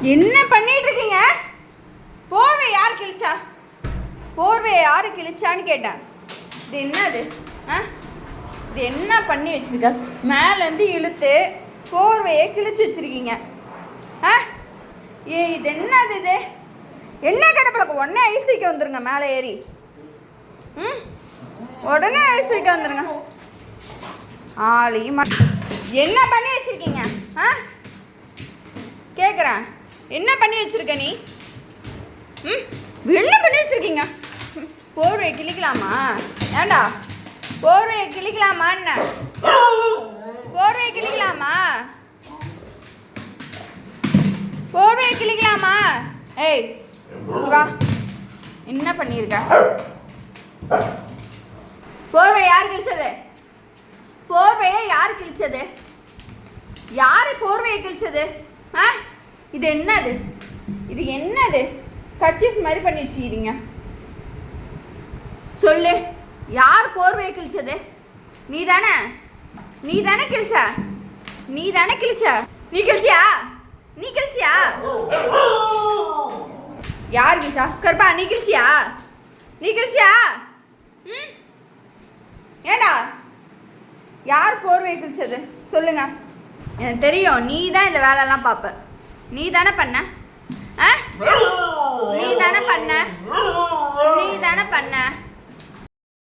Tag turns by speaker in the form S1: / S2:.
S1: என்ன பண்ணிட்டு இருக்கீங்க? போர்வை யார் கிழிச்சா? போர்வையை யார் கிழிச்சான்னு கேட்டேன். இது என்னது? இது என்ன பண்ணி வச்சிருக்க? மேலேருந்து இழுத்து போர்வையை கிழிச்சு வச்சிருக்கீங்க. இது என்னது? இது என்ன கிடப்பில்? உடனே ஐஸ் வைக்க வந்துருங்க. மேலே ஏறி உடனே ஐஸ் வைக்க வந்துருங்க. என்ன பண்ணி வச்சிருக்கீங்க? கேட்குறேன், என்ன பண்ணி வச்சிருக்க நீ? என்ன பண்ணி வச்சிருக்கீங்க? போர்வையை கிழிக்கலாமா? ஏண்டா போர்வையை கிழிக்கலாமா? என்ன போர்வையை கிழிக்கலாமா? போர்வையை கிழிக்கலாமா? ஏய் வா, என்ன பண்ணியிருக்க? போர்வை யார் கிழிச்சது? போர்வையை யார் கிழிச்சது? யார் போர்வையை கிழிச்சது? இது என்னது? இது என்னது? கர்ச்சீஃப் மாதிரி பண்ணி வச்சுக்கிறீங்க. சொல்லு, யார் போர்வையை கிழிச்சது? நீ தானே? நீ தானே கிழிச்ச? நீ தானே கிழிச்ச? நீ கிழிச்சியா? நீ கிழிச்சியா? யார் கிழிச்சா? கருப்பா, நீ கிழிச்சியா? நீ கிழிச்சியா? ஏண்டா யார் போர்வையை கிழிச்சது? சொல்லுங்க. எனக்கு தெரியும், நீ தான் இந்த வேலையெல்லாம் பார்ப்ப. நீ தானே பண்ண? நீ தானே பண்ண? நீ தானே பண்ண?